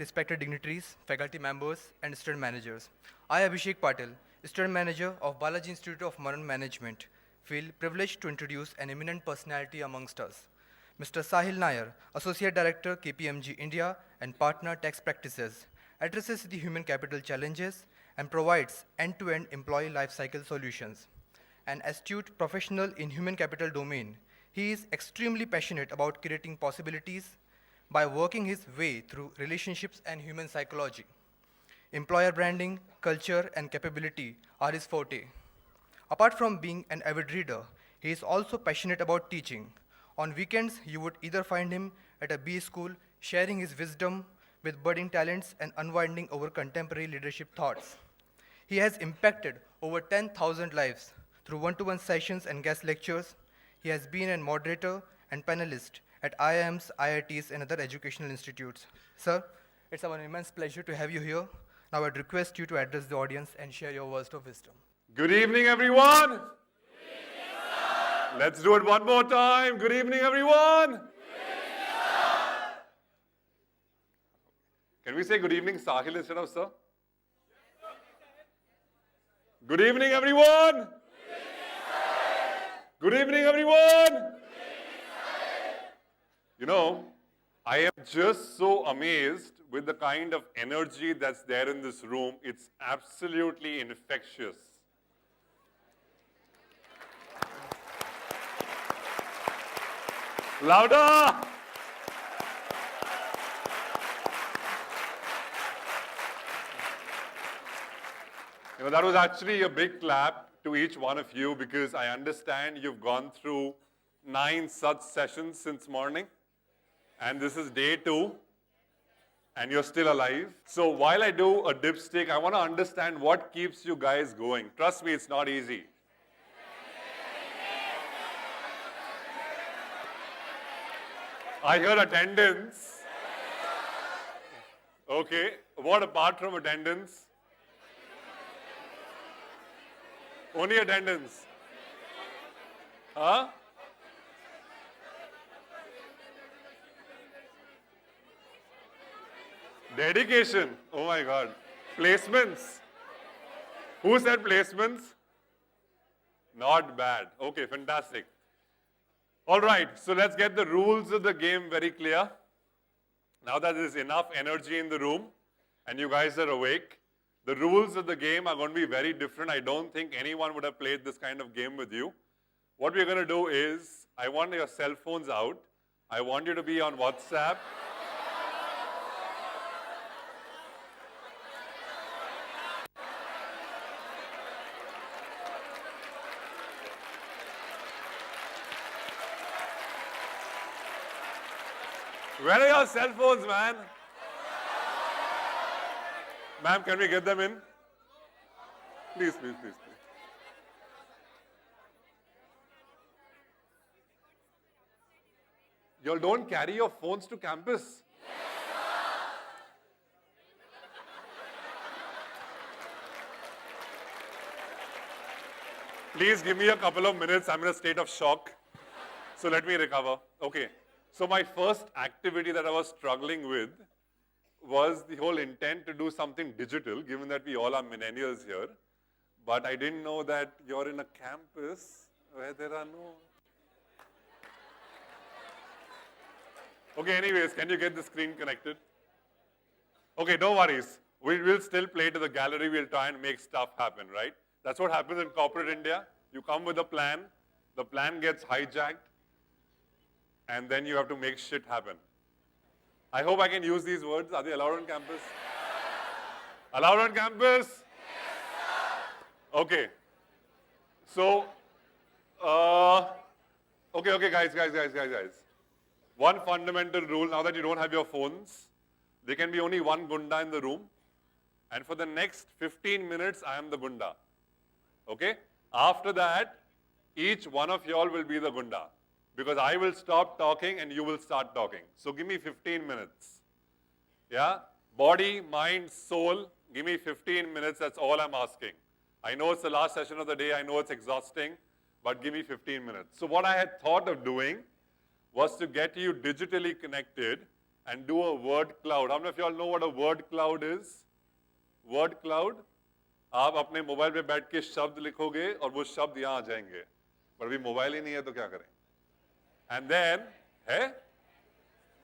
respected dignitaries, faculty members, and student managers. I, Abhishek Patil, student manager of Balaji Institute of Modern Management, feel privileged to introduce an eminent personality amongst us. Mr. Sahil Nayar, Associate Director, KPMG India, and Partner Tax Practices, addresses the human capital challenges and provides end-to-end employee lifecycle solutions. An astute professional in human capital domain, he is extremely passionate about creating possibilities by working his way through relationships and human psychology. Employer branding, culture, and capability are his forte. Apart from being an avid reader, he is also passionate about teaching. On weekends, you would either find him at a B school sharing his wisdom with budding talents and unwinding over contemporary leadership thoughts. He has impacted over 10,000 lives through one-to-one sessions and guest lectures. He has been a moderator and panelist at IIMs, IITs, and other educational institutes. Sir, it's our immense pleasure to have you here. Now I'd request you to address the audience and share your words of wisdom. Good evening, everyone. Good evening, sir. Let's do it one more time. Good evening, everyone. Good evening, sir. Can we say good evening, Sahil, instead of sir? Good evening, everyone. Good evening, everyone. You know, I am just so amazed with the kind of energy that's there in this room. It's absolutely infectious. Louder! You know, that was actually a big clap to each one of you because I understand you've gone through 9 such sessions since morning. And this is day 2, and you're still alive. So while I do a dipstick, I want to understand what keeps you guys going. Trust me, it's not easy. I hear attendance. Okay, what apart from attendance? Only attendance. Huh? Dedication. Oh my God. Placements. Who said placements? Not bad. Okay, fantastic. All right, so let's get the rules of the game very clear. Now that there's enough energy in the room and you guys are awake, the rules of the game are going to be very different. I don't think anyone would have played this kind of game with you. What we're going to do is, I want your cell phones out. I want you to be on WhatsApp. Where are your cell phones, man? Ma'am, can we get them in? Please, please, please, please. You all don't carry your phones to campus? Please give me a couple of minutes. I'm in a state of shock. So let me recover. Okay. So my first activity that I was struggling with was the whole intent to do something digital, given that we all are millennials here. But I didn't know that you're in a campus where there are no... Okay, anyways, can you get the screen connected? Okay, no worries. We'll still play to the gallery. We'll try and make stuff happen, right? That's what happens in corporate India. You come with a plan. The plan gets hijacked. And then you have to make shit happen. I hope I can use these words. Are they allowed on campus? Allowed on campus? Yes, sir. Okay. So, okay, guys. One fundamental rule, now that you don't have your phones, there can be only one gunda in the room. And for the next 15 minutes, I am the gunda. Okay? After that, each one of y'all will be the gunda. Because I will stop talking and you will start talking. So give me 15 minutes. Yeah? Body, mind, soul, give me 15 minutes. That's all I'm asking. I know it's the last session of the day. I know it's exhausting. But give me 15 minutes. So what I had thought of doing was to get you digitally connected and do a word cloud. How many of you all know what a word cloud is? Word cloud? आप अपने mobile पे बैठ के शब्द लिखोगे और वो शब्द यहाँ आ जाएंगे, पर अभी मोबाइल ही नहीं है तो क्या करें? And then है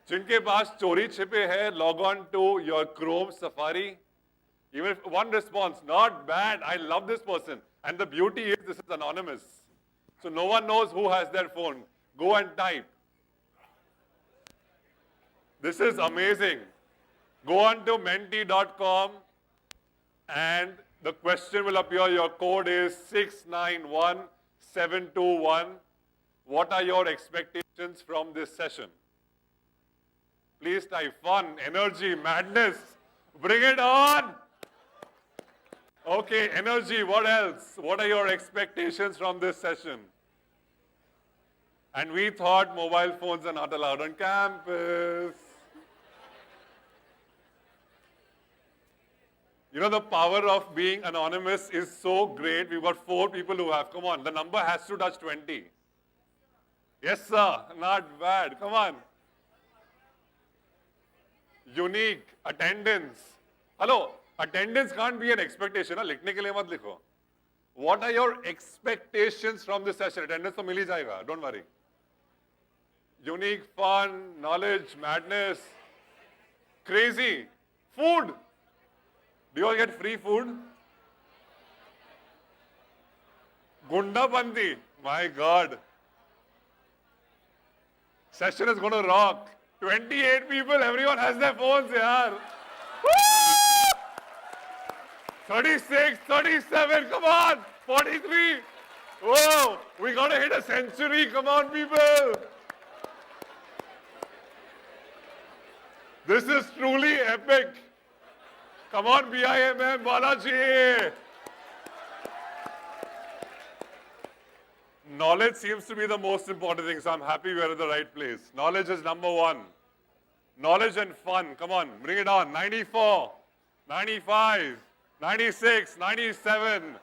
जिनके पास चोरी छिपे है, log on to your Chrome Safari. Even if one response, not bad, I love this person. And the beauty is this is anonymous. So no one knows who has their phone. Go and type. This is amazing. Go on to menti.com and the question will appear. Your code is 691721. What are your expectations from this session? Please type fun, energy, madness. Bring it on. Okay, energy, what else? What are your expectations from this session? And we thought mobile phones are not allowed on campus. You know, the power of being anonymous is so great. We've got 4 people who have. Come on, the number has to touch 20. Yes, sir. Not bad. Come on. Unique. Attendance. Hello. Attendance can't be an expectation. Na? Likhne ke liye mat likho. What are your expectations from this session? Attendance to mil hi jayega. Don't worry. Unique, fun, knowledge, madness. Crazy. Food. Do you all get free food? Gunda Bandi. My God. Session is going to rock. 28 people, everyone has their phones, yaar. Woo! 36, 37, come on. 43. Whoa, we got to hit a century. Come on, people. This is truly epic. Come on, BIMM, Balaji. Knowledge seems to be the most important thing, so I'm happy we're in the right place. Knowledge is number 1. Knowledge and fun. Come on, bring it on. 94, 95, 96, 97,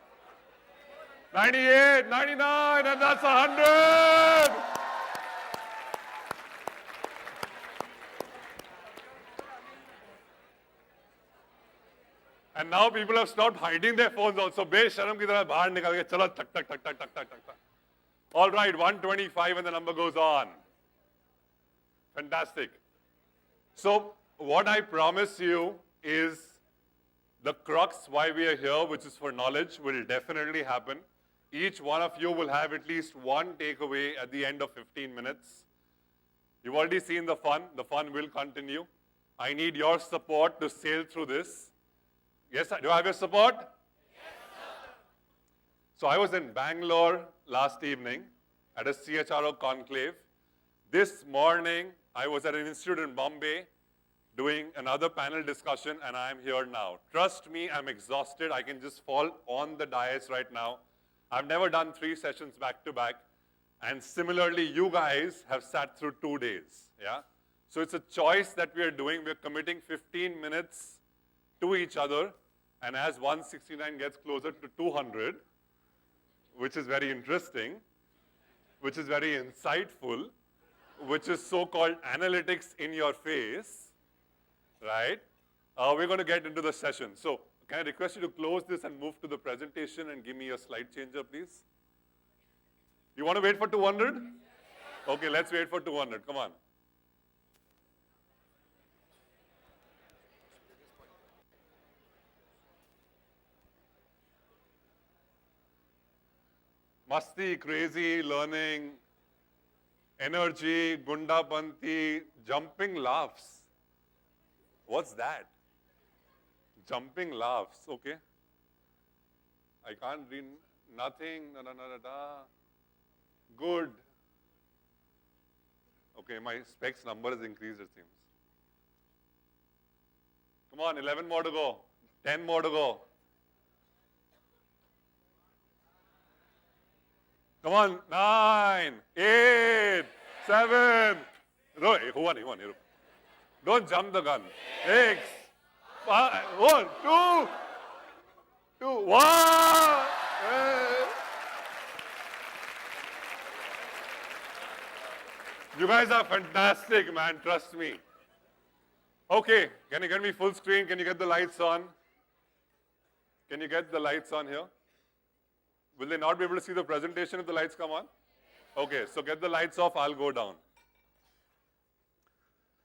98, 99, and that's 100. And now people have stopped hiding their phones also. Besharam ki tarah bahar nikal ke chalo tak tak tak tak tak tak tak tak. All right, 125 and the number goes on. Fantastic. So what I promise you is the crux why we are here, which is for knowledge, will definitely happen. Each one of you will have at least one takeaway at the end of 15 minutes. You've already seen the fun. The fun will continue. I need your support to sail through this. Yes, do I have your support? Yes, sir. So I was in Bangalore last evening at a CHRO conclave. This morning, I was at an institute in Bombay doing another panel discussion, and I am here now. Trust me, I'm exhausted. I can just fall on the dais right now. I've never done 3 sessions back to back. And similarly, you guys have sat through 2 days. Yeah? So it's a choice that we are doing. We're committing 15 minutes to each other, and as 169 gets closer to 200, which is very interesting, which is very insightful, which is so-called analytics in your face, right? We're going to get into the session. So can I request you to close this and move to the presentation and give me a slide changer, please? You want to wait for 200? Okay, let's wait for 200. Come on. Masti, crazy, learning, energy, gundapanti, jumping laughs. What's that? Jumping laughs, okay. I can't read nothing, da, da, da, da, da. Good. Okay, my specs number has increased, it seems. Come on, 11 more to go, 10 more to go. Come on, 9, 8, 7. No, who won? Don't jump the gun. 6, 5, 1, 2, 1. You guys are fantastic, man. Trust me. Okay, can you get me full screen? Can you get the lights on? Can you get the lights on here? Will they not be able to see the presentation if the lights come on? Okay, so get the lights off, I'll go down.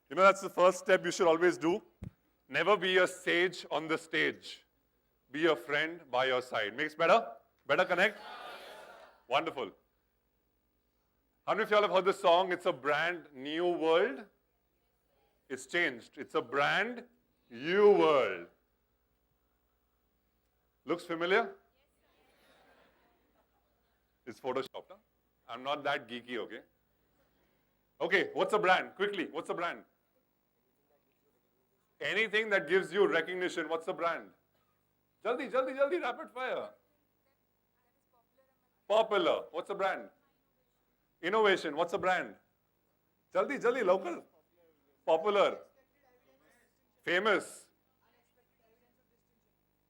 You know, that's the first step you should always do. Never be a sage on the stage. Be a friend by your side. Makes better? Better connect? Wonderful. How many of y'all have heard the song, It's a Brand New World? It's changed. It's a brand new world. Looks familiar? It's photoshopped. Huh? I'm not that geeky, okay? Okay, what's a brand? Quickly, what's a brand? Anything that gives you recognition, what's a brand? Jaldi, jaldi, jaldi, rapid fire. Popular, what's a brand? Innovation, what's a brand? Jaldi, jaldi, local. Popular. Famous.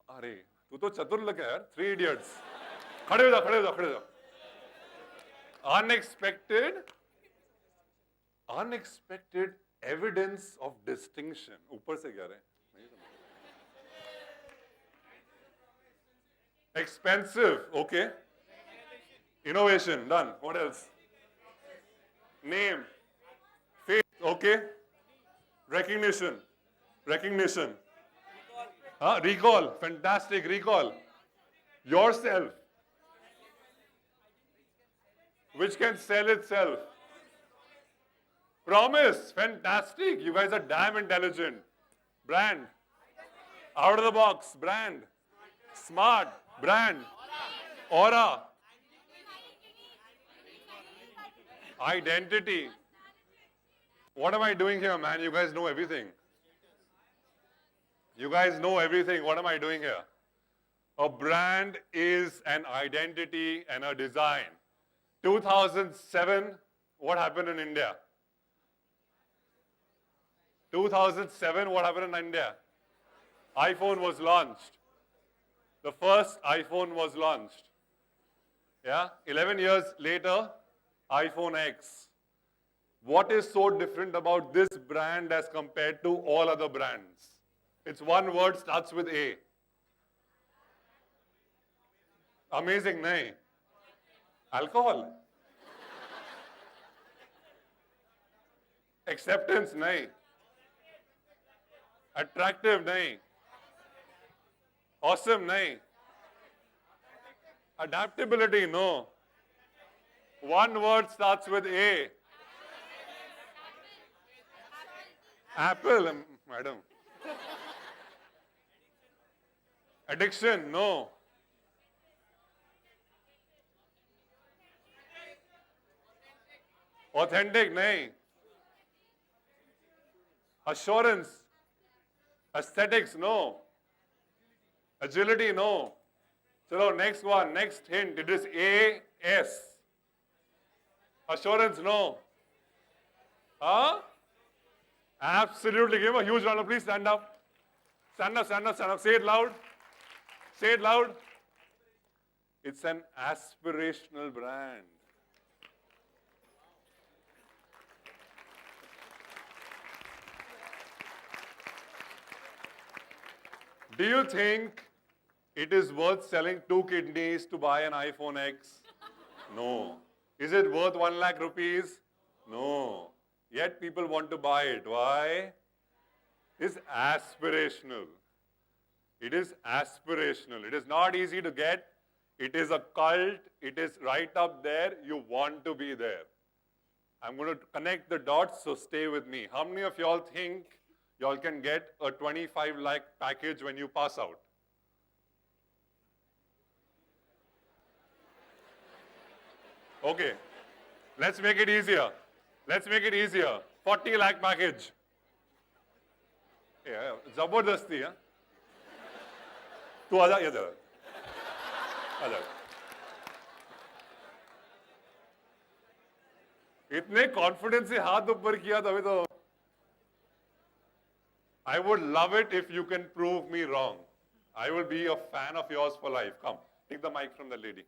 अरे तू तो चतुर लगा यार. Three Idiots. खड़े हो जा, खड़े हो जा, खड़े हो जा. Unexpected evidence of distinction. ऊपर से क्या रहे? Expensive. Okay. Innovation. Done. What else? Name. Faith. Okay. Recognition. Recognition. Recall. Fantastic. Recall. Yourself. Which can sell itself. Promise. Fantastic. You guys are damn intelligent. Brand. Out of the box. Brand. Smart. Brand. Aura. Identity. What am I doing here, man? You guys know everything. You guys know everything. What am I doing here? A brand is an identity and a design. 2007, what happened in India? 2007, what happened in India? iPhone was launched. The first iPhone was launched. Yeah? 11 years later, iPhone X. What is so different about this brand as compared to all other brands? It's one word, starts with A. Amazing, nahi? Alcohol. Acceptance, nahi? Attractive, nahi? Awesome, nahi? Adaptability, no. One word starts with A. Apple, madam. Addiction, no. Authentic, nahi. Assurance. Aesthetics, no. Agility, no. Chalo, next one, next hint. It is A-S. Assurance, no. Huh? Absolutely. Give a huge round of applause. Please stand up. Stand up, stand up, stand up. Say it loud. Say it loud. It's an aspirational brand. Do you think it is worth selling 2 kidneys to buy an iPhone X? No. Is it worth 1 lakh rupees? No. Yet people want to buy it. Why? It's aspirational. It is aspirational. It is not easy to get. It is a cult. It is right up there. You want to be there. I'm going to connect the dots, so stay with me. How many of y'all think y'all can get a 25 lakh package when you pass out? Okay. Let's make it easier. Let's make it easier. 40 lakh package. Yeah, zabardasti, huh? Tu aaja idhar. Aaja. इतने confidence से हाथ ऊपर किया तभी तो I would love it if you can prove me wrong. I will be a fan of yours for life. Come, take the mic from the lady.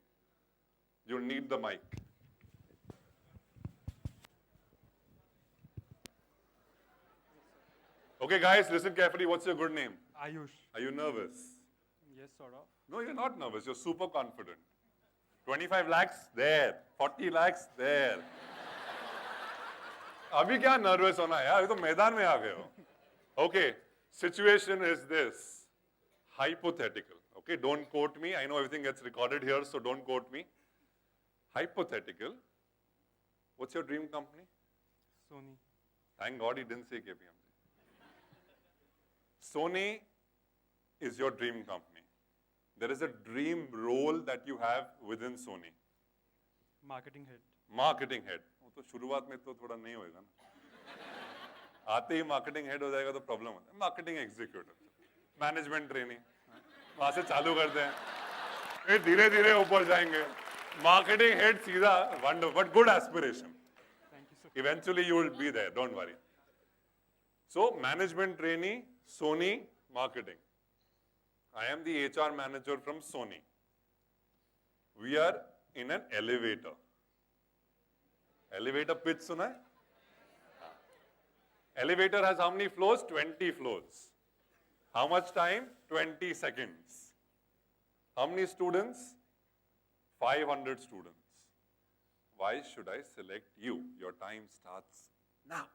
You need the mic. Okay, guys, listen carefully. What's your good name? Ayush. Are you nervous? Yes, sort of. No, you're not nervous. You're super confident. 25 lakhs, there. 40 lakhs, there. अभी क्या nervous होना है यार? अभी तो मैदान में आ गए हो. Okay, situation is this. Hypothetical. Okay, don't quote me. I know everything gets recorded here, so don't quote me. Hypothetical. What's your dream company? Sony. Thank God he didn't say KPMG. Sony is your dream company. There is a dream role that you have within Sony. Marketing head. Marketing head. वो तो शुरुआत में तो थोड़ा नहीं होएगा ना. आते ही marketing head हो जाएगा तो problem होता है. Marketing executive, management trainee. वहाँ से चालू करते हैं. फिर धीरे-धीरे ऊपर जाएंगे. Marketing head सीधा wonderful, but good aspiration. Thank you, sir. Eventually you will be there. Don't worry. So management trainee, Sony, marketing. I am the HR manager from Sony. We are in an elevator. Elevator pitch suna hai? Elevator has how many floors? 20 floors. How much time? 20 seconds. How many students? 500 students. Why should I select you? Your time starts now.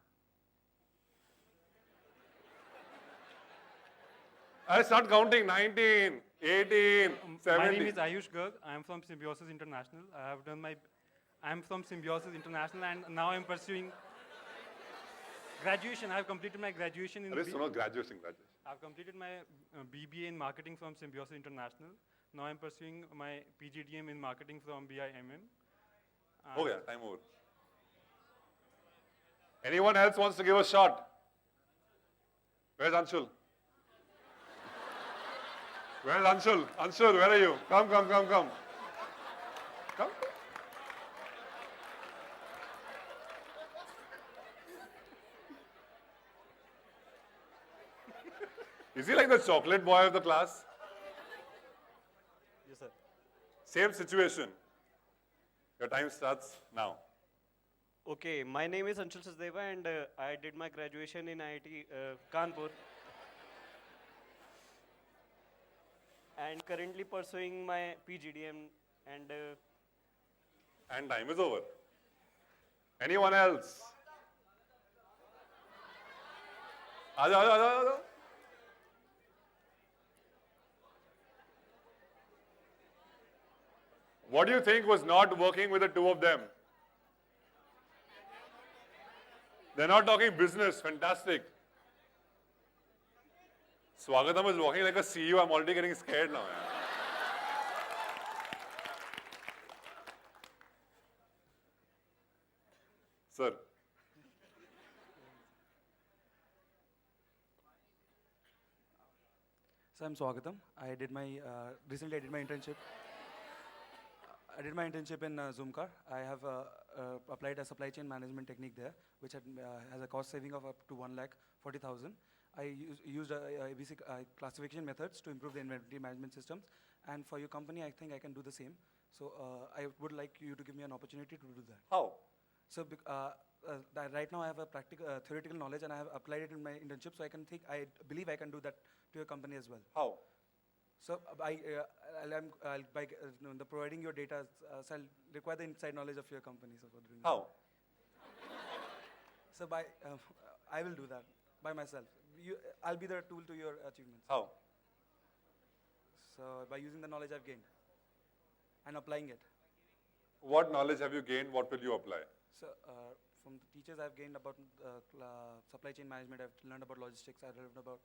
I start counting 19, 18, 17. My name is Ayush Garg. I am from Symbiosis International. I am from Symbiosis International, and now I am pursuing graduation. I have completed my graduation in. Arey suno, graduation. I have completed my BBA in marketing from Symbiosis International. Now I am pursuing my PGDM in marketing from BIMM. Ho gaya, time over. Anyone else wants to give a shot? Where's Anshul? Where's Anshul? Anshul, where are you? Come. Come. Is he like the chocolate boy of the class? Yes, sir. Same situation. Your time starts now. Okay, my name is Anshul Sachdeva and I did my graduation in IIT Kanpur. And currently pursuing my PGDM and And time is over. Anyone else? Aja. What do you think was not working with the two of them? They're not talking business. Fantastic. Swagatam is walking like a CEO. I'm already getting scared now. Sir. So I'm Swagatam. Recently I did my internship. I did my internship in Zoomcar. I have applied a supply chain management technique there, which has a cost saving of up to 1,40,000. I used basic classification methods to improve the inventory management systems. And for your company, I think I can do the same. So I would like you to give me an opportunity to do that. How? So right now I have a theoretical knowledge and I have applied it in my internship. So I believe I can do that to your company as well. How? So by providing your data, so I'll require the inside knowledge of your company. So for doing How? That. So I will do that by myself. I'll be the tool to your achievements. How? So by using the knowledge I've gained and applying it. What knowledge have you gained? What will you apply? So from the teachers I've gained about supply chain management. I've learned about logistics. I've learned about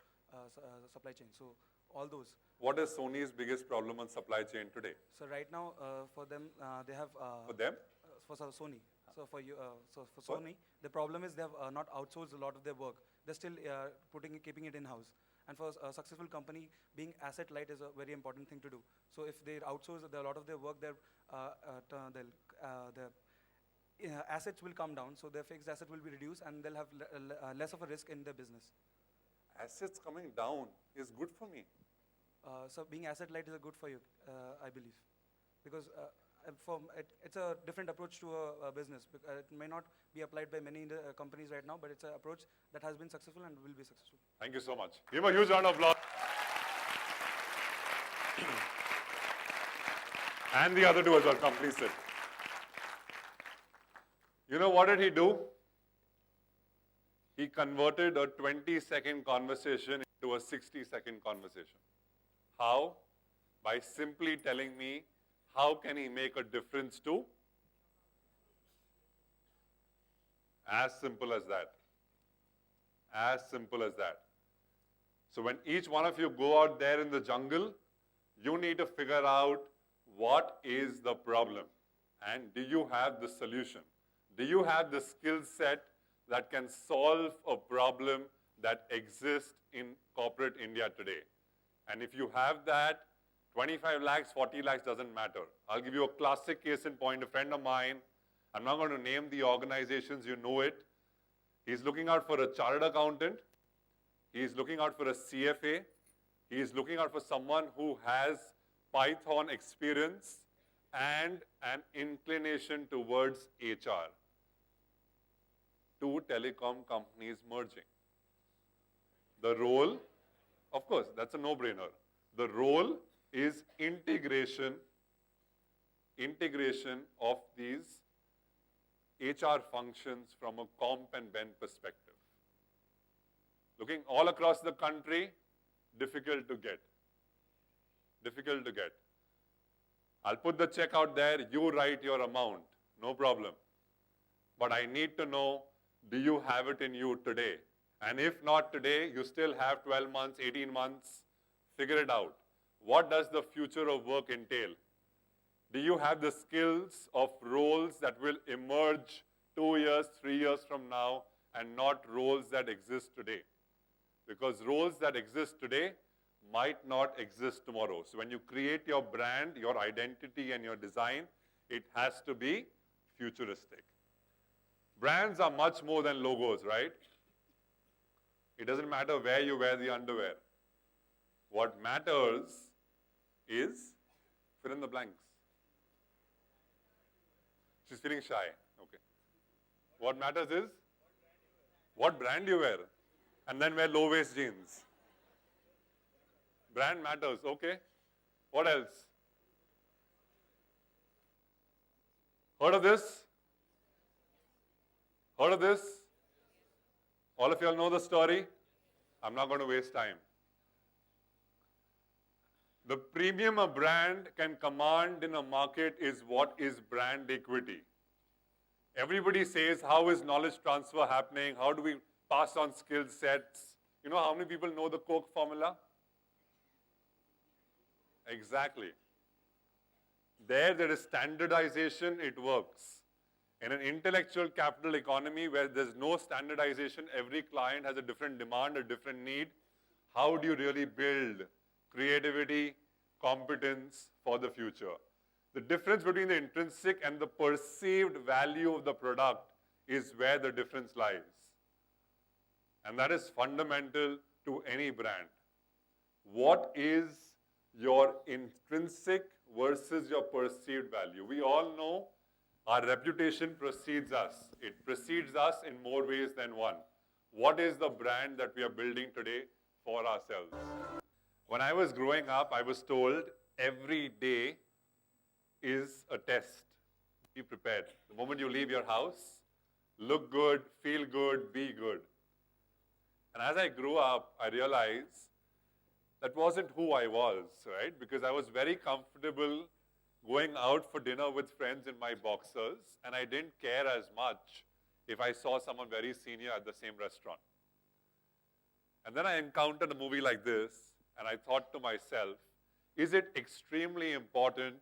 supply chain. So all those. What is Sony's biggest problem on supply chain today? So right now for them they have. For them? For Sony. So for you, Sony, the problem is they have not outsourced a lot of their work. They're still keeping it in-house. And for a successful company, being asset light is a very important thing to do. So if they outsource a lot of their work, their assets will come down. So their fixed asset will be reduced, and they'll have less of a risk in their business. Assets coming down is good for me. So being asset light is good for you, I believe, because it's a different approach to a business. It may not be applied by many companies right now, but it's an approach that has been successful and will be successful. Thank you so much. Give him a huge round of applause. And the other two as well. Come, please sit. You know what did he do? He converted a 20-second conversation into a 60-second conversation. How? By simply telling me how can he make a difference to? As simple as that. As simple as that. So when each one of you go out there in the jungle, you need to figure out what is the problem and do you have the solution? Do you have the skill set that can solve a problem that exists in corporate India today? And if you have that, 25 lakhs, 40 lakhs doesn't matter. I'll give you a classic case in point. A friend of mine, I'm not going to name the organizations, you know it. He's looking out for a chartered accountant. He's looking out for a CFA. He's looking out for someone who has Python experience and an inclination towards HR. Two telecom companies merging. The role, of course, that's a no-brainer. The role is integration of these HR functions from a comp and ben perspective. Looking all across the country, difficult to get. Difficult to get. I'll put the check out there, you write your amount, no problem. But I need to know, do you have it in you today? And if not today, you still have 12 months, 18 months, figure it out. What does the future of work entail? Do you have the skills of roles that will emerge 2 years, 3 years from now, and not roles that exist today? Because roles that exist today might not exist tomorrow. So when you create your brand, your identity, and your design, it has to be futuristic. Brands are much more than logos, right? It doesn't matter where you wear the underwear. What matters is fill in the blanks. She's feeling shy. Okay. What matters is what brand you wear. And then wear low-waist jeans. Brand matters. Okay. What else? Heard of this? Heard of this? All of you all know the story? I'm not going to waste time. The premium a brand can command in a market is what is brand equity. Everybody says, how is knowledge transfer happening? How do we pass on skill sets? You know how many people know the Coke formula? Exactly. There is standardization, it works. In an intellectual capital economy where there's no standardization, every client has a different demand, a different need. How do you really build creativity, competence for the future? The difference between the intrinsic and the perceived value of the product is where the difference lies. And that is fundamental to any brand. What is your intrinsic versus your perceived value? We all know our reputation precedes us. It precedes us in more ways than one. What is the brand that we are building today for ourselves? When I was growing up, I was told every day is a test. Be prepared. The moment you leave your house, look good, feel good, be good. And as I grew up, I realized that wasn't who I was, right? Because I was very comfortable going out for dinner with friends in my boxers, and I didn't care as much if I saw someone very senior at the same restaurant. And then I encountered a movie like this, and I thought to myself, is it extremely important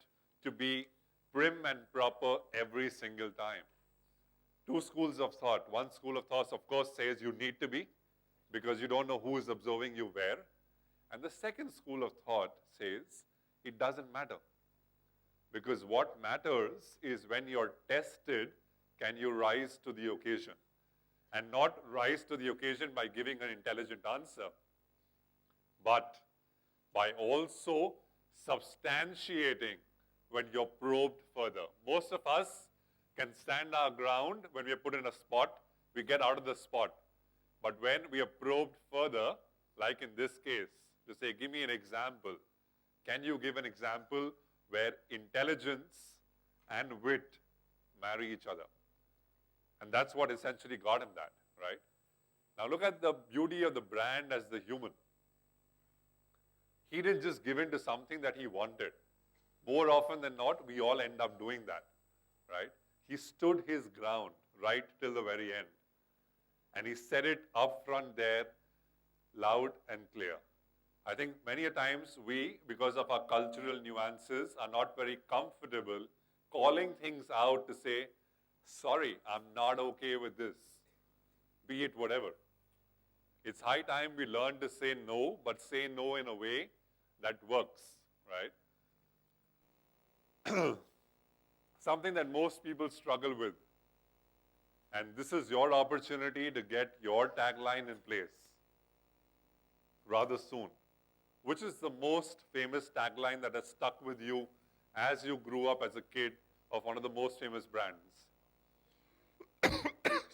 to be prim and proper every single time? Two schools of thought. One school of thought, of course, says you need to be, because you don't know who is observing you where. And the second school of thought says it doesn't matter. Because what matters is when you're tested, can you rise to the occasion? And not rise to the occasion by giving an intelligent answer, but by also substantiating when you're probed further. Most of us can stand our ground when we are put in a spot, we get out of the spot. But when we are probed further, like in this case, to say, give me an example. Can you give an example where intelligence and wit marry each other? And that's what essentially got him that, right? Now look at the beauty of the brand as the human. He didn't just give in to something that he wanted. More often than not, we all end up doing that, right? He stood his ground right till the very end. And he said it up front there, loud and clear. I think many a times we, because of our cultural nuances, are not very comfortable calling things out to say, sorry, I'm not okay with this, be it whatever. It's high time we learn to say no, but say no in a way that works, right? Something that most people struggle with. And this is your opportunity to get your tagline in place rather soon. Which is the most famous tagline that has stuck with you as you grew up as a kid of one of the most famous brands?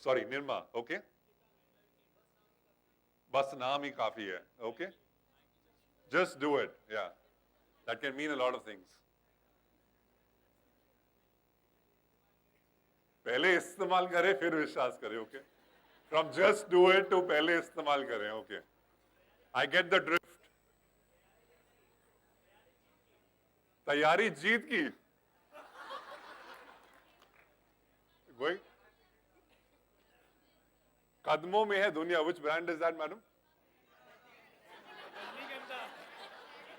Sorry, Nirma, okay? Bas naam hi kafi hai, okay? Just do it, yeah. That can mean a lot of things. पहले इस्तेमाल करें फिर विश्वास करें, okay? From just do it to पहले इस्तेमाल करें, okay? I get the drift. तैयारी जीत की. Going? कदमों में है दुनिया. Which brand is that, madam?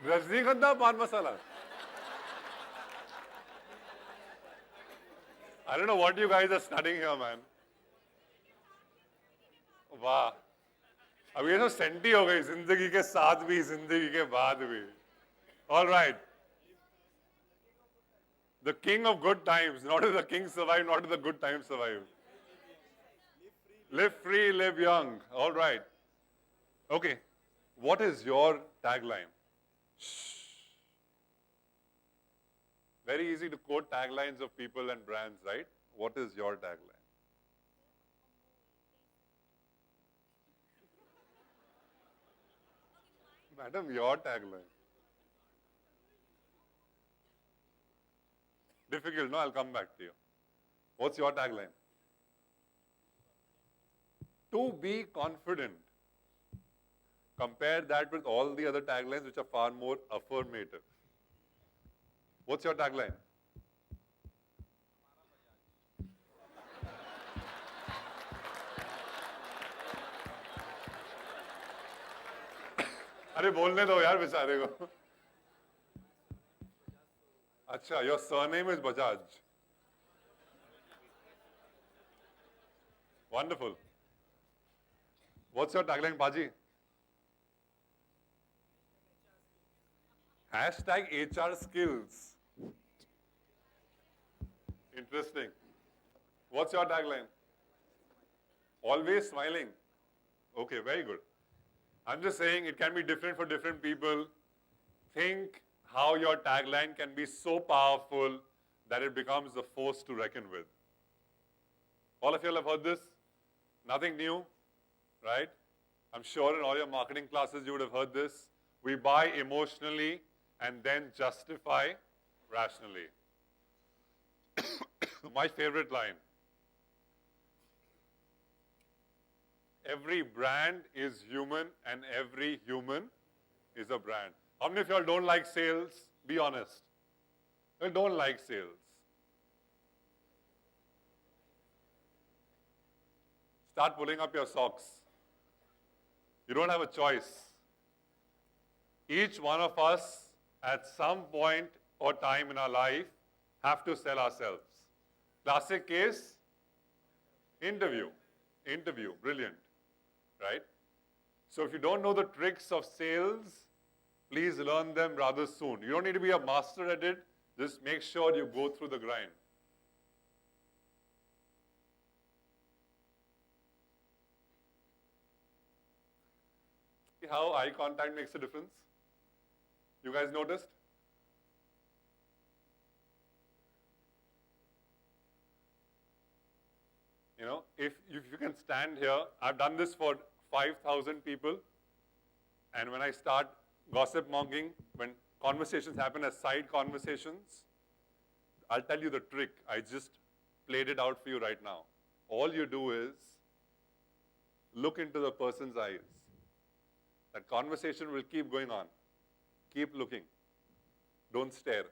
रजनीगंधा पान मसाला. I don't know what you guys are studying here, man. वाह. अब ये तो सेंटी हो गई जिंदगी के साथ भी जिंदगी के बाद भी. All right. The king of good times. Not if the king survived, not if the good times survive. Live free, live young. All right. Okay. What is your tagline? Shh. Very easy to quote taglines of people and brands, right? What is your tagline? Madam, your tagline. Difficult, no? I'll come back to you. What's your tagline? To be confident. Compare that with all the other taglines which are far more affirmative. What's your tagline? अरे बोलने दो यार बेचारे को. अच्छा, your surname is Bajaj. Wonderful. What's your tagline, Baji? Hashtag HR skills. Interesting. What's your tagline? Always smiling. Okay, very good. I'm just saying it can be different for different people. Think how your tagline can be so powerful that it becomes a force to reckon with. All of you have heard this? Nothing new, right? I'm sure in all your marketing classes you would have heard this. We buy emotionally and then justify rationally. My favorite line. Every brand is human and every human is a brand. How many of y'all don't like sales? Be honest. You don't like sales. Start pulling up your socks. You don't have a choice. Each one of us at some point or time in our life have to sell ourselves. Classic case, interview. Interview, brilliant, right? So if you don't know the tricks of sales, please learn them rather soon. You don't need to be a master at it. Just make sure you go through the grind. See how eye contact makes a difference? You guys noticed? if you can stand here, I've done this for 5,000 people. And when I start gossip monging, when conversations happen as side conversations, I'll tell you the trick. I just played it out for you right now. All you do is look into the person's eyes. That conversation will keep going on. Keep looking. Don't stare.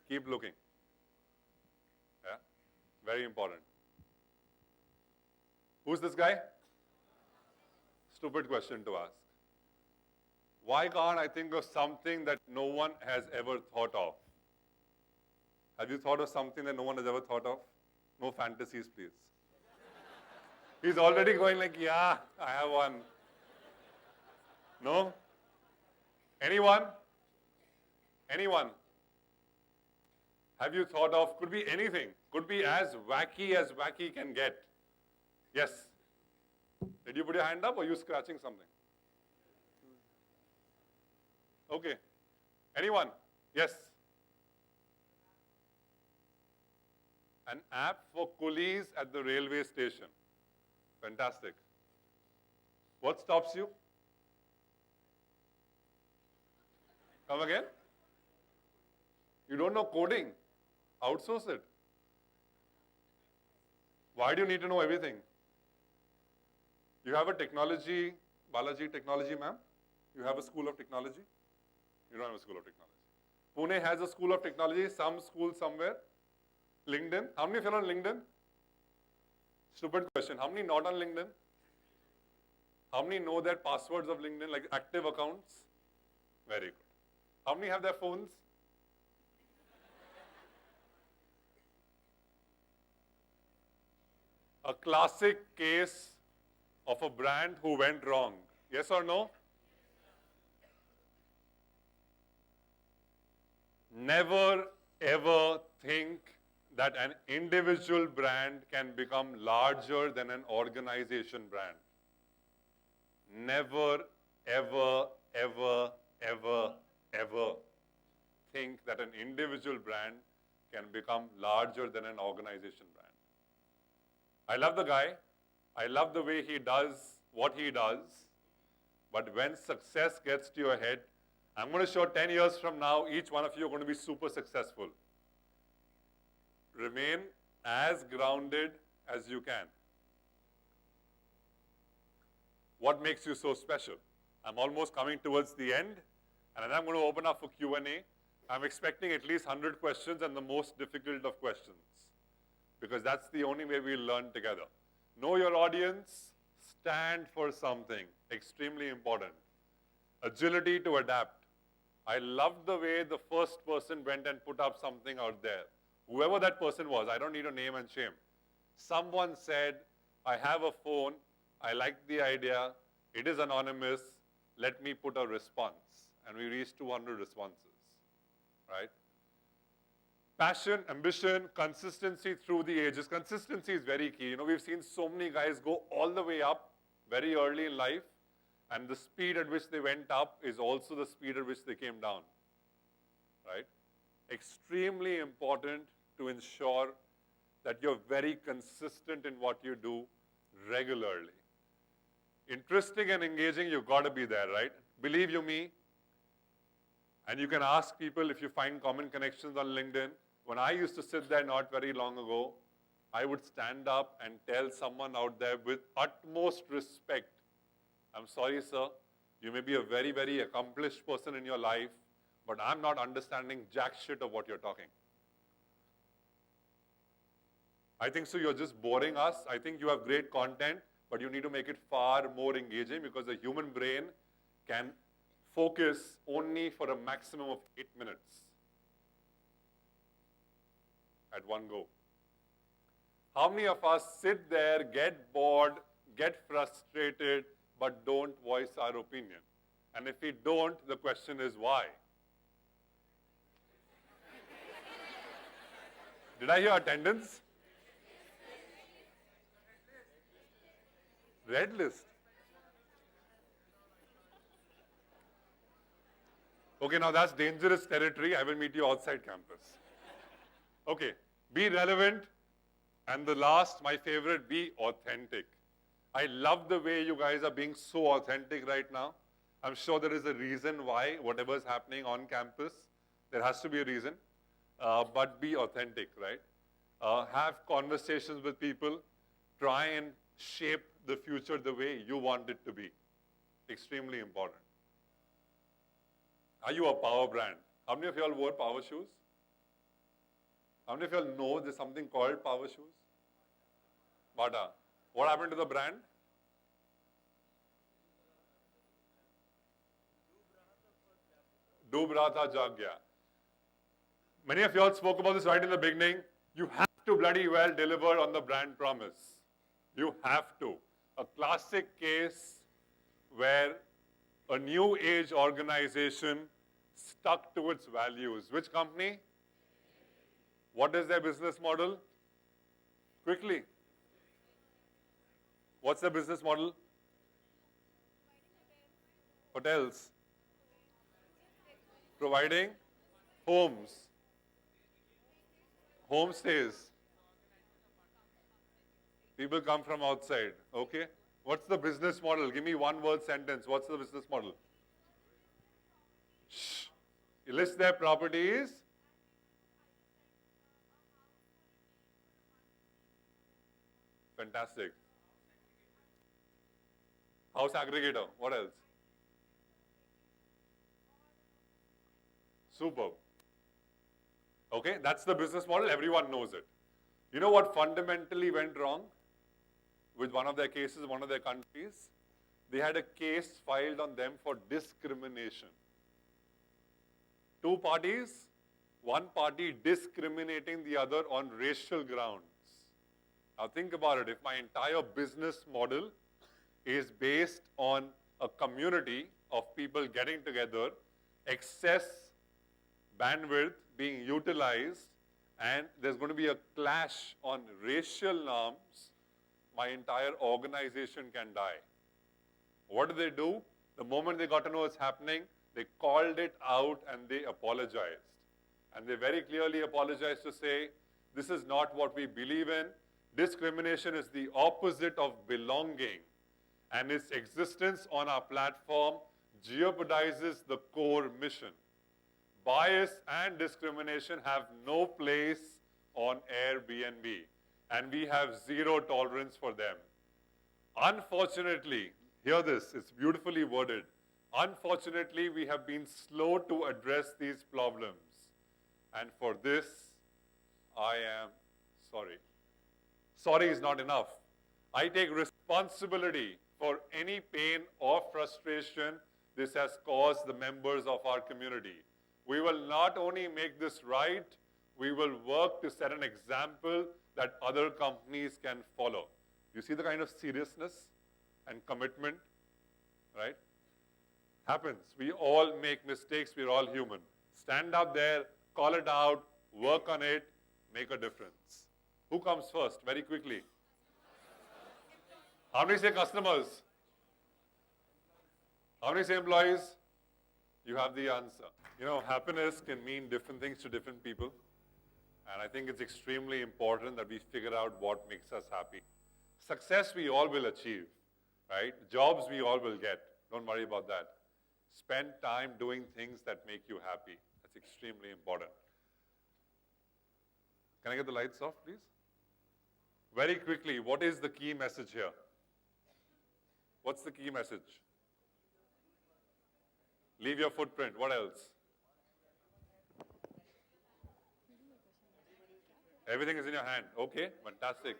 Keep looking. Yeah? Very important. Who's this guy? Stupid question to ask. Why can't I think of something that no one has ever thought of? Have you thought of something that no one has ever thought of? No fantasies, please. He's already going like, yeah, I have one. No? Anyone? Anyone? Have you thought of, could be anything, could be as wacky can get. Yes. Did you put your hand up or are you scratching something? Okay. Anyone? Yes. An app for coolies at the railway station. Fantastic. What stops you? Come again? You don't know coding? Outsource it. Why do you need to know everything? You have a technology, Balaji technology, ma'am? You have a school of technology? You don't have a school of technology. Pune has a school of technology, some school somewhere. LinkedIn. How many of you are on LinkedIn? Stupid question. How many not on LinkedIn? How many know their passwords of LinkedIn, like active accounts? Very good. How many have their phones? A classic case of a brand who went wrong. Yes or no? Never ever think that an individual brand can become larger than an organization brand. Never, ever, ever, ever, ever think that an individual brand can become larger than an organization brand. I love the guy. I love the way he does what he does. But when success gets to your head, I'm going to show 10 years from now, each one of you are going to be super successful. Remain as grounded as you can. What makes you so special? I'm almost coming towards the end, and then I'm going to open up for Q&A. I'm expecting at least 100 questions and the most difficult of questions, because that's the only way we'll learn together. Know your audience, stand for something, extremely important. Agility to adapt. I loved the way the first person went and put up something out there. Whoever that person was, I don't need a name and shame. Someone said, I have a phone, I like the idea, it is anonymous, let me put a response. And we reached 200 responses, right? Passion, ambition, consistency through the ages. Consistency is very key. You know, we've seen so many guys go all the way up very early in life, and the speed at which they went up is also the speed at which they came down, right? Extremely important to ensure that you're very consistent in what you do regularly. Interesting and engaging, you've got to be there, right? Believe you me, and you can ask people if you find common connections on LinkedIn. When I used to sit there not very long ago, I would stand up and tell someone out there with utmost respect, I'm sorry, sir, you may be a very, very accomplished person in your life, but I'm not understanding jack shit of what you're talking. I think so you're just boring us. I think you have great content, but you need to make it far more engaging, because the human brain can focus only for a maximum of 8 minutes at one go. How many of us sit there, get bored, get frustrated, but don't voice our opinion? And if we don't, the question is why? Did I hear attendance? Red list. Okay, now that's dangerous territory. I will meet you outside campus. Okay, be relevant, And the last, my favorite, be authentic. I love the way you guys are being so authentic right now. I'm sure there is a reason why, whatever is happening on campus, there has to be a reason. But be authentic, right? Have conversations with people. Try and shape the future the way you want it to be. Extremely important. Are you a power brand? How many of you all wore power shoes? How many of you all know there's something called power shoes? Bata. What happened to the brand? Doob raha tha, jag gaya. Many of you all spoke about this right in the beginning. You have to bloody well deliver on the brand promise. You have to. A classic case where a new age organization stuck to its values. Which company? What is their business model? Quickly. What's their business model? Hotels. Providing homes. Homestays. People come from outside. Okay? What's the business model? Give me one word sentence. What's the business model? Shh. You list their properties. Fantastic. House aggregator. What else? Superb. Okay, that's the business model. Everyone knows it. You know what fundamentally went wrong with one of their cases, one of their countries? They had a case filed on them for discrimination. Two parties, one party discriminating the other on racial grounds. Now think about it. If my entire business model is based on a community of people getting together, excess bandwidth being utilized, and there's going to be a clash on racial norms, my entire organization can die. What do? The moment they got to know what's happening, they called it out and they apologized. And they very clearly apologized to say, this is not what we believe in. Discrimination is the opposite of belonging. And its existence on our platform jeopardizes the core mission. Bias and discrimination have no place on Airbnb, and we have zero tolerance for them. Unfortunately, hear this, it's beautifully worded. Unfortunately, we have been slow to address these problems. And for this, I am sorry. Sorry is not enough. I take responsibility for any pain or frustration this has caused the members of our community. We will not only make this right, we will work to set an example that other companies can follow. You see the kind of seriousness and commitment, right? Happens. We all make mistakes, we're all human. Stand up there, call it out, work on it, make a difference. Who comes first? Very quickly. How many say customers? How many say employees? You have the answer. You know, happiness can mean different things to different people. And I think it's extremely important that we figure out what makes us happy. Success we all will achieve, right? Jobs we all will get. Don't worry about that. Spend time doing things that make you happy. That's extremely important. Can I get the lights off, please? Very quickly, what is the key message here? What's the key message? Leave your footprint. What else? Everything is in your hand. Okay, fantastic.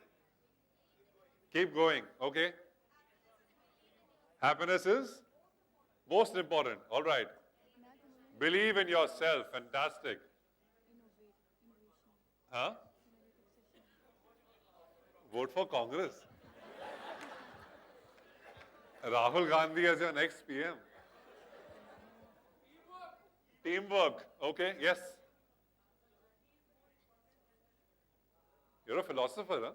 Keep going. Okay. Happiness is most important. All right. Believe in yourself. Fantastic. Huh? Vote for Congress. Rahul Gandhi as your next PM. Teamwork. Okay, yes. You're a philosopher, huh?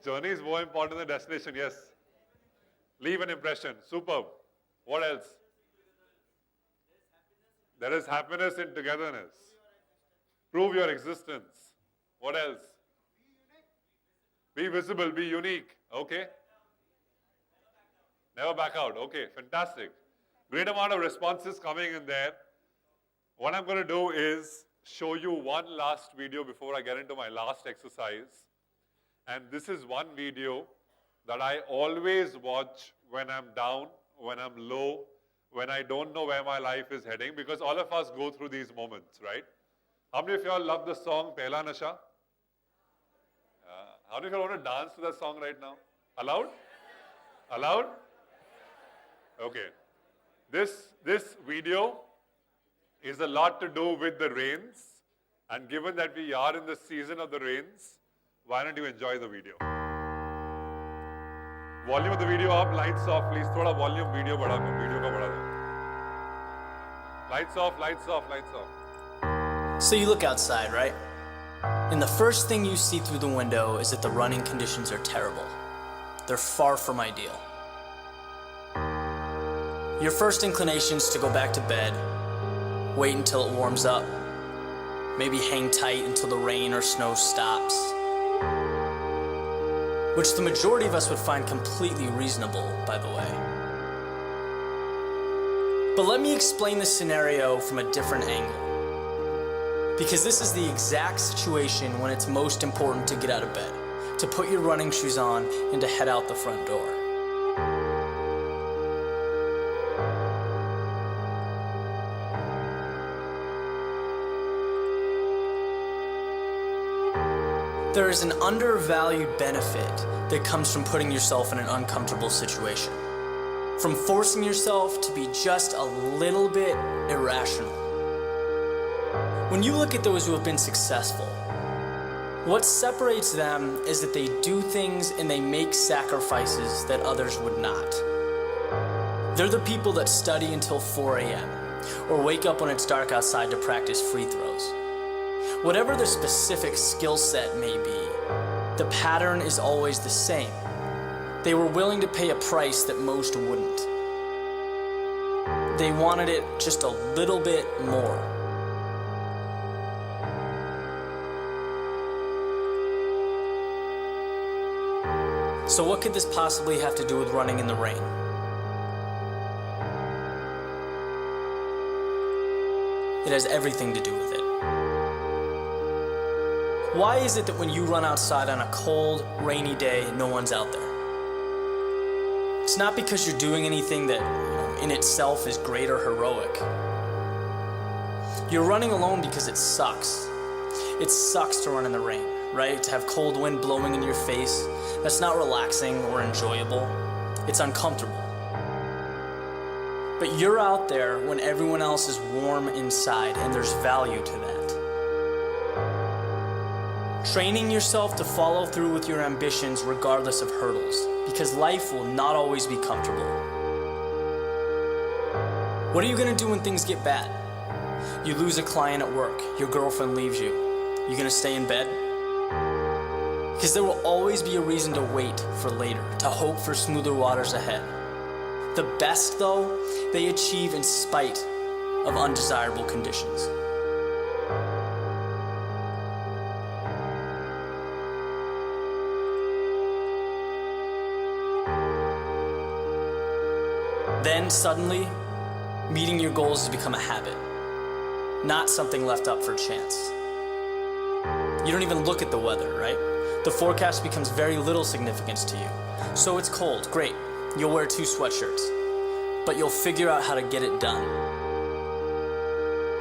Journey is more important than destination, yes. Leave an impression. Superb. What else? There is happiness in togetherness. Prove your existence. What else? Be visible, be unique, okay? Never back out, okay, fantastic. Great amount of responses coming in there. What I'm going to do is show you one last video before I get into my last exercise. And this is one video that I always watch when I'm down, when I'm low, when I don't know where my life is heading, because all of us go through these moments, right? How many of y'all love the song Pehla Nasha? How many of y'all want to dance to that song right now? Allowed? Allowed? Okay. This video is a lot to do with the rains, and given that we are in the season of the rains, why don't you enjoy the video? Volume of the video up, lights off, please. Thoda volume video bada do, video ka bada do. Lights off, lights off, lights off. So you look outside, right? And the first thing you see through the window is that the running conditions are terrible. They're far from ideal. Your first inclination is to go back to bed, wait until it warms up, maybe hang tight until the rain or snow stops, which the majority of us would find completely reasonable, by the way. But let me explain the scenario from a different angle. Because this is the exact situation when it's most important to get out of bed, to put your running shoes on and to head out the front door. There is an undervalued benefit that comes from putting yourself in an uncomfortable situation, from forcing yourself to be just a little bit irrational. When you look at those who have been successful, what separates them is that they do things and they make sacrifices that others would not. They're the people that study until 4 a.m. or wake up when it's dark outside to practice free throws. Whatever their specific skill set may be, the pattern is always the same. They were willing to pay a price that most wouldn't. They wanted it just a little bit more. So what could this possibly have to do with running in the rain? It has everything to do with it. Why is it that when you run outside on a cold, rainy day, no one's out there? It's not because you're doing anything that, in itself is great or heroic. You're running alone because it sucks. It sucks to run in the rain, right? To have cold wind blowing in your face. That's not relaxing or enjoyable. It's uncomfortable. But you're out there when everyone else is warm inside, and there's value to that. Training yourself to follow through with your ambitions regardless of hurdles, because life will not always be comfortable. What are you gonna do when things get bad? You lose a client at work, your girlfriend leaves you. You gonna stay in bed? Because there will always be a reason to wait for later, to hope for smoother waters ahead. The best, though, they achieve in spite of undesirable conditions. Then suddenly, meeting your goals has become a habit, not something left up for chance. You don't even look at the weather, right? The forecast becomes very little significance to you. So it's cold, great. You'll wear 2 sweatshirts, but you'll figure out how to get it done.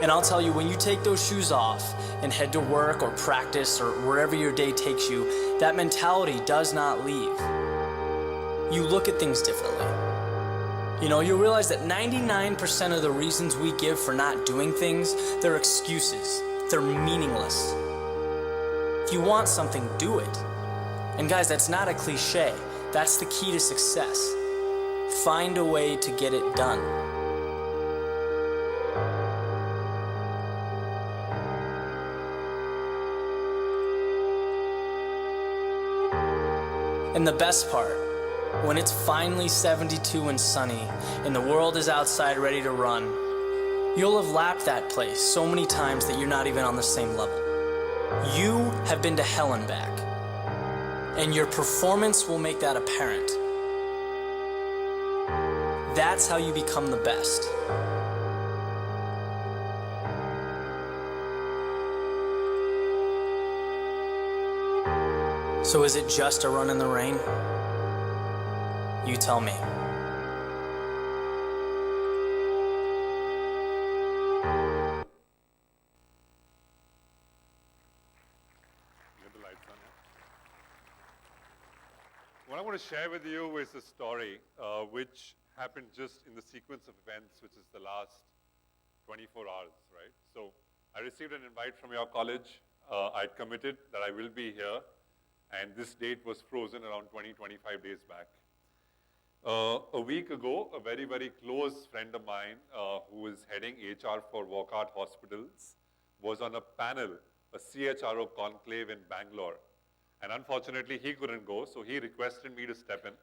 And I'll tell you, when you take those shoes off and head to work or practice or wherever your day takes you, that mentality does not leave. You look at things differently. You'll realize that 99% of the reasons we give for not doing things, they're excuses. They're meaningless. If you want something, do it. And guys, that's not a cliche. That's the key to success. Find a way to get it done. And the best part, when it's finally 72 and sunny, and the world is outside ready to run, you'll have lapped that place so many times that you're not even on the same level. You have been to hell and back. and your performance will make that apparent. That's how you become the best. So is it just a run in the rain? You tell me. Get the lights on, yeah. What I want to share with you is a story which happened just in the sequence of events, which is the last 24 hours, right? So I received an invite from your college. I'd committed that I will be here, and this date was frozen around 25 days back. A week ago, a very, very close friend of mine who is heading HR for Wockhardt Hospitals was on a panel, a CHRO conclave in Bangalore. And unfortunately, he couldn't go, so he requested me to step in.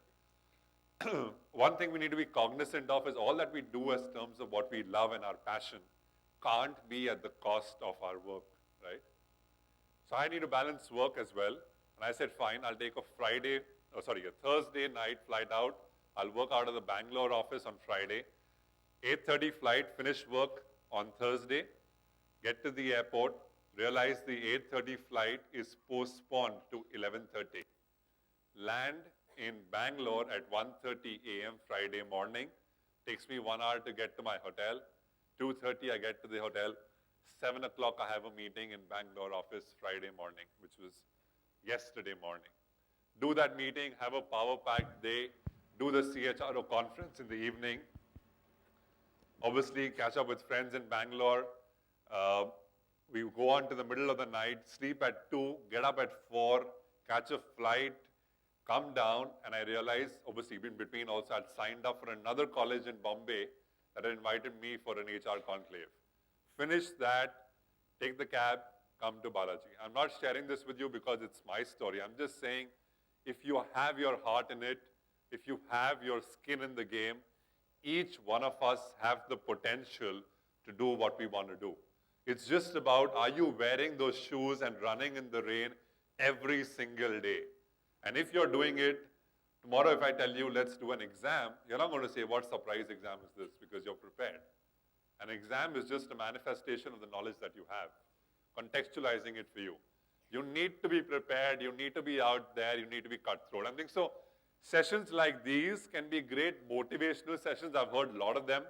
One thing we need to be cognizant of is all that we do as terms of what we love and our passion can't be at the cost of our work, right? So I need to balance work as well. And I said, fine, I'll take a Thursday night flight out. I'll work out of the Bangalore office on Friday. 8:30 flight, finish work on Thursday, get to the airport, realize the 8:30 flight is postponed to 11:30. Land in Bangalore at 1:30 a.m. Friday morning. Takes me 1 hour to get to my hotel. 2:30 I get to the hotel. 7 o'clock I have a meeting in Bangalore office Friday morning, which was yesterday morning. Do that meeting, have a power-packed day, do the CHRO conference in the evening. Obviously, catch up with friends in Bangalore. We go on to the middle of the night, sleep at 2, get up at 4, catch a flight, come down, and I realized, obviously, in between also, I'd signed up for another college in Bombay that had invited me for an HR conclave. Finish that, take the cab, come to Balaji. I'm not sharing this with you because it's my story. I'm just saying, if you have your heart in it, if you have your skin in the game, each one of us have the potential to do what we want to do. It's just about, are you wearing those shoes and running in the rain every single day? And if you're doing it, tomorrow if I tell you, let's do an exam, you're not going to say, what surprise exam is this? Because you're prepared. An exam is just a manifestation of the knowledge that you have, contextualizing it for you. You need to be prepared, you need to be out there, you need to be cutthroat. I think so. Sessions like these can be great motivational sessions. I've heard a lot of them.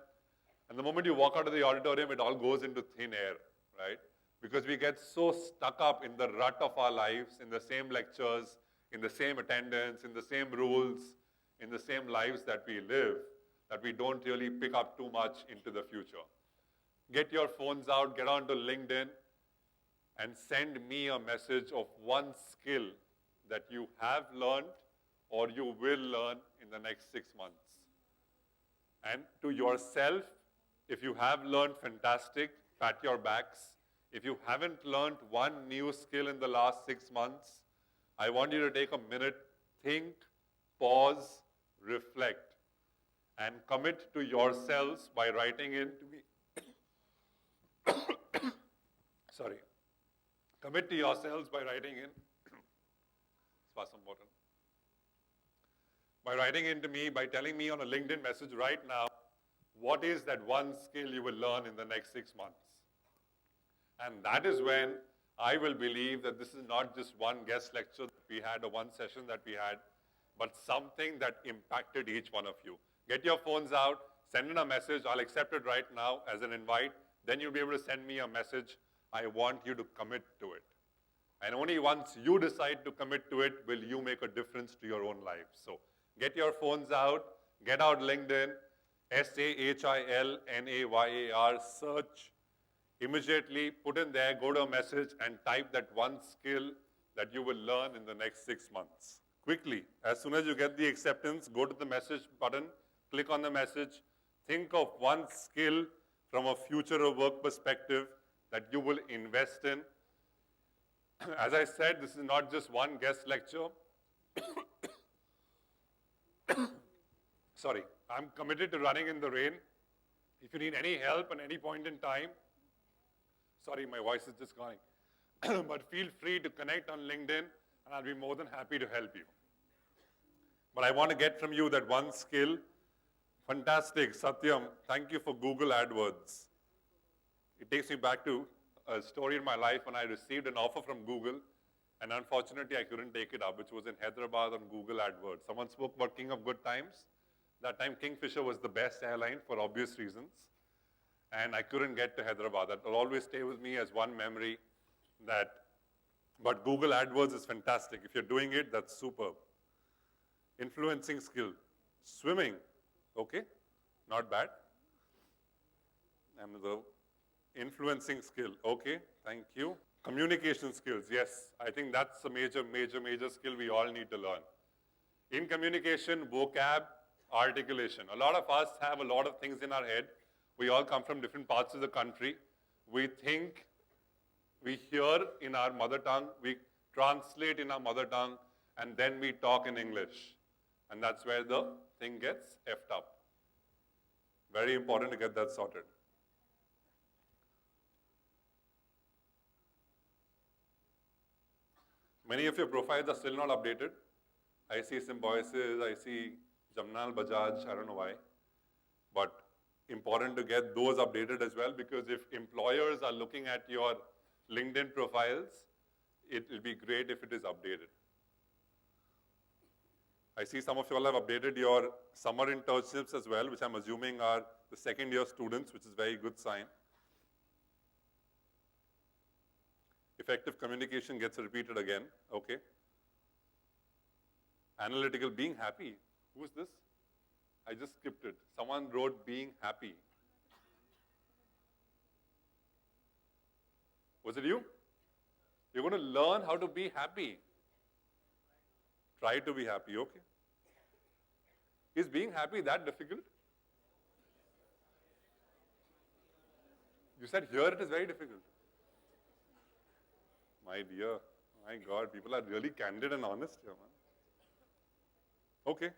And the moment you walk out of the auditorium, it all goes into thin air, right? Because we get so stuck up in the rut of our lives, in the same lectures, in the same attendance, in the same rules, in the same lives that we live, that we don't really pick up too much into the future. Get your phones out, get onto LinkedIn, and send me a message of one skill that you have learned or you will learn in the next 6 months. And to yourself, if you have learned, fantastic, pat your backs. If you haven't learned one new skill in the last 6 months, I want you to take a minute, think, pause, reflect, and commit to yourselves by writing in to me. Sorry. Commit to yourselves by writing in. Pass some water. By writing in to me, by telling me on a LinkedIn message right now, what is that one skill you will learn in the next 6 months? And that is when I will believe that this is not just one guest lecture that we had or one session that we had, but something that impacted each one of you. Get your phones out, send in a message. I'll accept it right now as an invite. Then you'll be able to send me a message. I want you to commit to it. And only once you decide to commit to it will you make a difference to your own life. So get your phones out, get out LinkedIn, SAHILNAYAR, search. Immediately put in there, go to a message and type that one skill that you will learn in the next 6 months. Quickly, as soon as you get the acceptance, go to the message button, click on the message, think of one skill from a future of work perspective that you will invest in. As I said, this is not just one guest lecture. Sorry, I'm committed to running in the rain. If you need any help at any point in time, sorry, my voice is just going. But feel free to connect on LinkedIn, and I'll be more than happy to help you. But I want to get from you that one skill. Fantastic, Satyam. Thank you for Google AdWords. It takes me back to a story in my life when I received an offer from Google, and unfortunately I couldn't take it up, which was in Hyderabad on Google AdWords. Someone spoke about King of Good Times. That time Kingfisher was the best airline for obvious reasons, and I couldn't get to Hyderabad. That will always stay with me as one memory but Google AdWords is fantastic. If you're doing it, that's superb. Influencing skill. Swimming, okay, not bad. And the influencing skill, okay, thank you. Communication skills, yes, I think that's a major skill we all need to learn. In communication, vocab, articulation. A lot of us have a lot of things in our head. We all come from different parts of the country. We think, we hear in our mother tongue, we translate in our mother tongue, and then we talk in English. And that's where the thing gets effed up. Very important to get that sorted. Many of your profiles are still not updated. I see Symbiosis, I see Jamnal Bajaj, I don't know why. But important to get those updated as well, because if employers are looking at your LinkedIn profiles, it will be great if it is updated. I see some of you all have updated your summer internships as well, which I'm assuming are the second year students, which is a very good sign. Effective communication gets repeated again, okay. Analytical, being happy. Who is this? I just skipped it. Someone wrote being happy. Was it you? You're going to learn how to be happy. Try to be happy, okay. Is being happy that difficult? You said here it is very difficult. My dear, my God, people are really candid and honest here, man. Okay.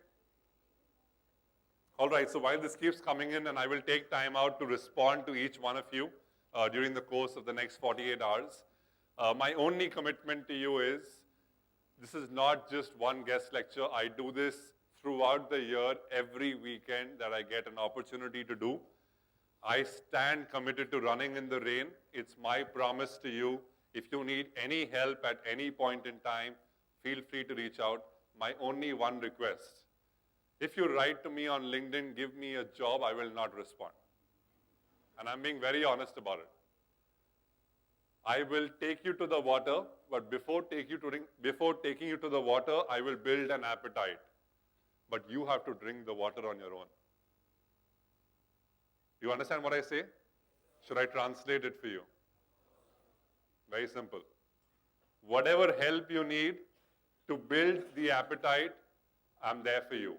All right, so while this keeps coming in, and I will take time out to respond to each one of you during the course of the next 48 hours, my only commitment to you is, this is not just one guest lecture. I do this throughout the year, every weekend that I get an opportunity to do. I stand committed to running in the rain. It's my promise to you. If you need any help at any point in time, feel free to reach out. My only one request. If you write to me on LinkedIn, give me a job, I will not respond. And I'm being very honest about it. I will take you to the water, but before taking you to the water, I will build an appetite. But you have to drink the water on your own. You understand what I say? Should I translate it for you? Very simple. Whatever help you need to build the appetite, I'm there for you.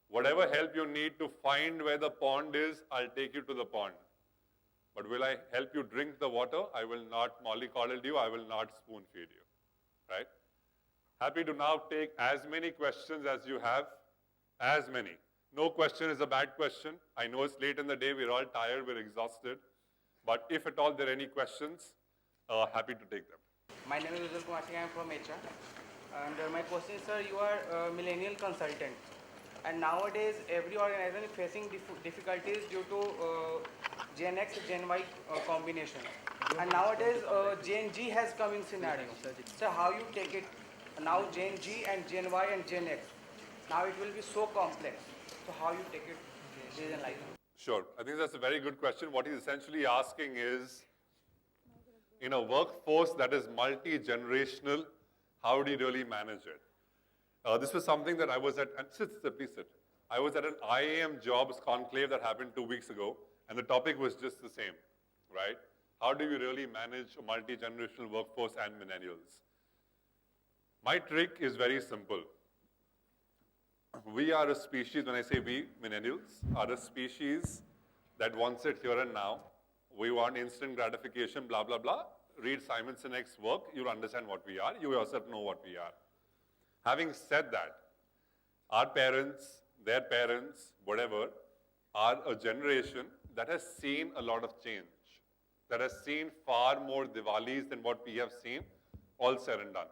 Whatever help you need to find where the pond is, I'll take you to the pond. But will I help you drink the water? I will not mollycoddle you. I will not spoon feed you. Right? Happy to now take as many questions as you have. As many. No question is a bad question. I know it's late in the day. We're all tired. We're exhausted. But if at all there are any questions, happy to take them. My name is Ujjwal Kumar Singh. I am from HR. And my question is, sir, you are a millennial consultant. And nowadays, every organization is facing difficulties due to Gen X, Gen Y combination. And nowadays, Gen G has come in scenario. So how you take it? Now Gen G and Gen Y and Gen X. Now it will be so complex. So how you take it? Like that? Sure. I think that's a very good question. What he's essentially asking is, in a workforce that is multi-generational, how do you really manage it? This was something that I was at, and please sit. I was at an IAM jobs conclave that happened 2 weeks ago, and the topic was just the same, right? How do you really manage a multi-generational workforce and millennials? My trick is very simple. We are a species, when I say we, millennials, are a species that wants it here and now. We want instant gratification, blah, blah, blah. Read Simon Sinek's work, you'll understand what we are. You yourself know what we are. Having said that, our parents, their parents, whatever, are a generation that has seen a lot of change, that has seen far more Diwalis than what we have seen, all said and done.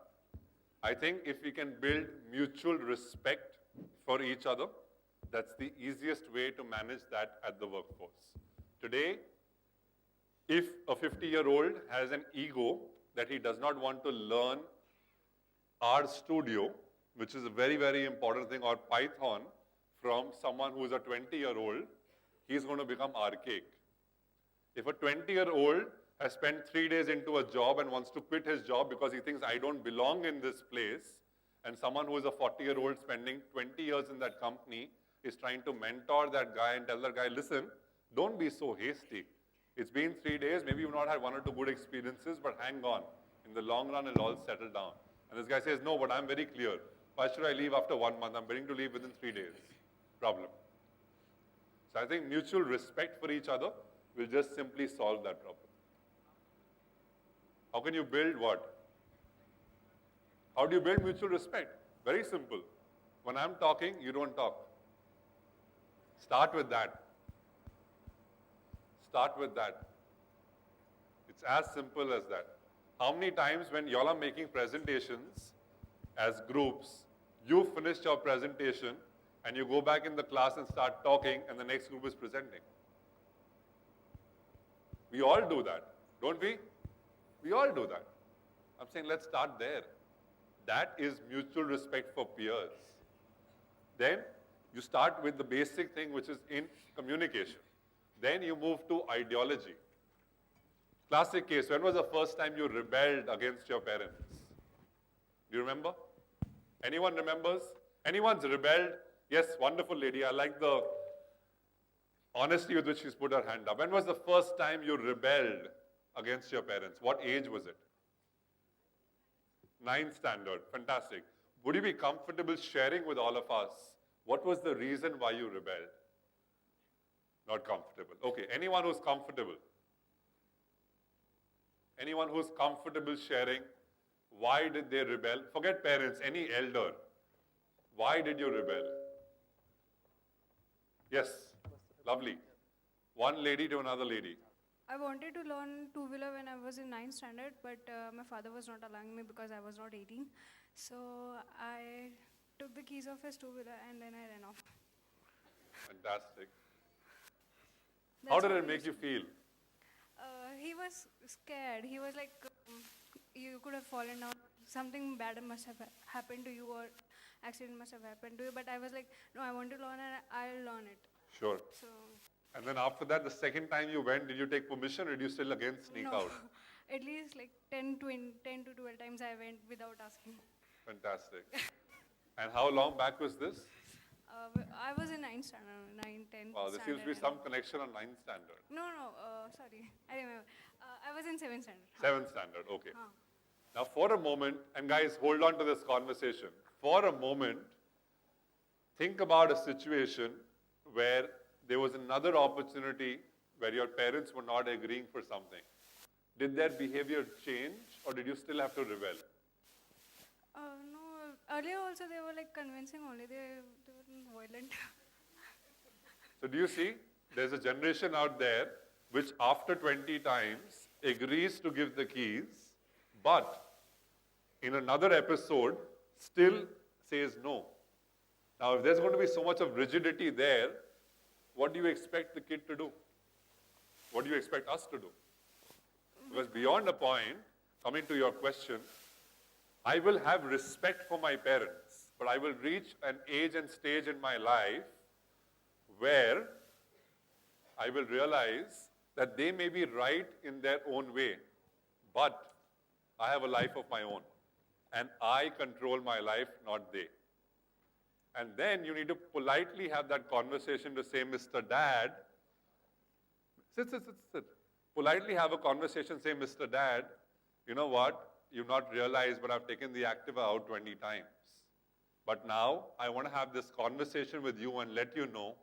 I think if we can build mutual respect for each other, that's the easiest way to manage that at the workforce. Today, if a 50-year-old has an ego that he does not want to learn R Studio, which is a very, very important thing, or Python, from someone who is a 20-year-old, he's going to become archaic. If a 20-year-old has spent 3 days into a job and wants to quit his job because he thinks I don't belong in this place, and someone who is a 40-year-old spending 20 years in that company is trying to mentor that guy and tell that guy, listen, don't be so hasty. It's been 3 days, maybe you've not had 1 or 2 good experiences, but hang on. In the long run, it'll all settle down. And this guy says, no, but I'm very clear. Why should I leave after 1 month? I'm willing to leave within 3 days. Problem. So I think mutual respect for each other will just simply solve that problem. How can you build what? How do you build mutual respect? Very simple. When I'm talking, you don't talk. Start with that. Start with that. It's as simple as that. How many times when y'all are making presentations as groups, you finished your presentation and you go back in the class and start talking and the next group is presenting? We all do that, don't we? We all do that. I'm saying let's start there. That is mutual respect for peers. Then you start with the basic thing which is in communication. Then you move to ideology. Classic case, when was the first time you rebelled against your parents? Do you remember? Anyone remembers? Anyone's rebelled? Yes, wonderful lady. I like the honesty with which she's put her hand up. When was the first time you rebelled against your parents? What age was it? 9th standard. Fantastic. Would you be comfortable sharing with all of us what was the reason why you rebelled? Not comfortable. Okay, anyone who's comfortable? Anyone who's comfortable sharing, why did they rebel? Forget parents, any elder. Why did you rebel? Yes, lovely. One lady to another lady. I wanted to learn two-wheeler when I was in 9th standard, but my father was not allowing me because I was not 18. So I took the keys of his two-wheeler and then I ran off. Fantastic. How did it make you feel? He was scared. He was like, you could have fallen down. Something bad must have happened to you or accident must have happened to you. But I was like, no, I want to learn and I'll learn it. Sure. So. And then after that, the second time you went, did you take permission or did you still again sneak out? At least like 10 to 12 times I went without asking. Fantastic. And how long back was this? I was in 9th standard, 9th, 10th Wow, there seems to be some connection on 9th standard. No, sorry. I remember. I was in 7th standard. 7th standard, okay. Now for a moment, and guys, hold on to this conversation. For a moment, think about a situation where there was another opportunity where your parents were not agreeing for something. Did their behavior change or did you still have to rebel? No, earlier also they were like convincing only, they weren't violent. So do you see, there's a generation out there which after 20 times agrees to give the keys, but in another episode still says no. Now if there's going to be so much of rigidity there, what do you expect the kid to do? What do you expect us to do? Because beyond a point, coming to your question, I will have respect for my parents, but I will reach an age and stage in my life where I will realize that they may be right in their own way, but I have a life of my own, and I control my life, not they. And then you need to politely have that conversation to say, Mr. Dad, sit. Politely have a conversation, say, Mr. Dad, you know what? You've not realized, but I've taken the Activa out 20 times. But now, I want to have this conversation with you and let you know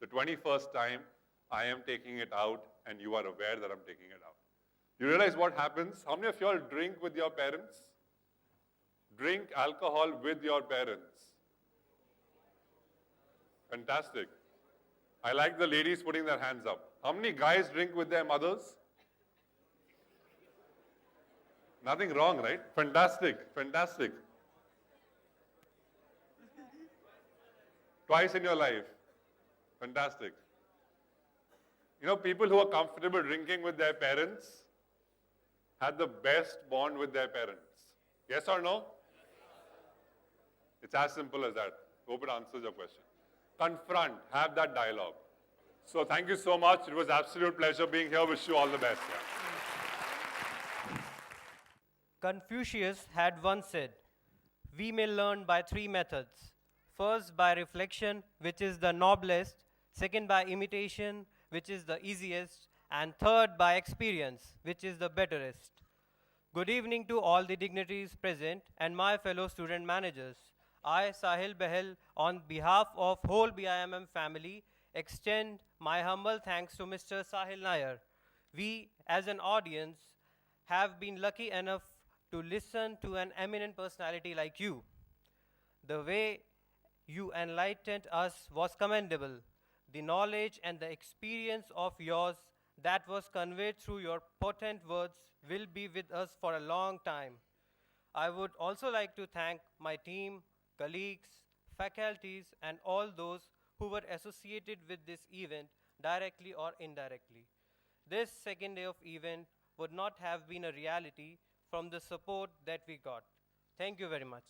the 21st time I am taking it out and you are aware that I'm taking it out. You realize what happens? How many of you all drink with your parents? Drink alcohol with your parents. Fantastic. I like the ladies putting their hands up. How many guys drink with their mothers? Nothing wrong, right? Fantastic, fantastic. Twice in your life. Fantastic. You know, people who are comfortable drinking with their parents had the best bond with their parents. Yes or no? It's as simple as that. Hope it answers your question. Confront, have that dialogue. So thank you so much. It was absolute pleasure being here. Wish you all the best. Yeah. Confucius had once said, "We may learn by three methods. First, by reflection, which is the noblest. Second, by imitation, which is the easiest. And third, by experience, which is the betterest." Good evening to all the dignitaries present and my fellow student managers. I, Sahil Behel, on behalf of whole BIMM family, extend my humble thanks to Mr. Sahil Nayar. We, as an audience, have been lucky enough to listen to an eminent personality like you. The way you enlightened us was commendable. The knowledge and the experience of yours that was conveyed through your potent words will be with us for a long time. I would also like to thank my team, colleagues, faculties, and all those who were associated with this event directly or indirectly. This second day of event would not have been a reality from the support that we got. Thank you very much.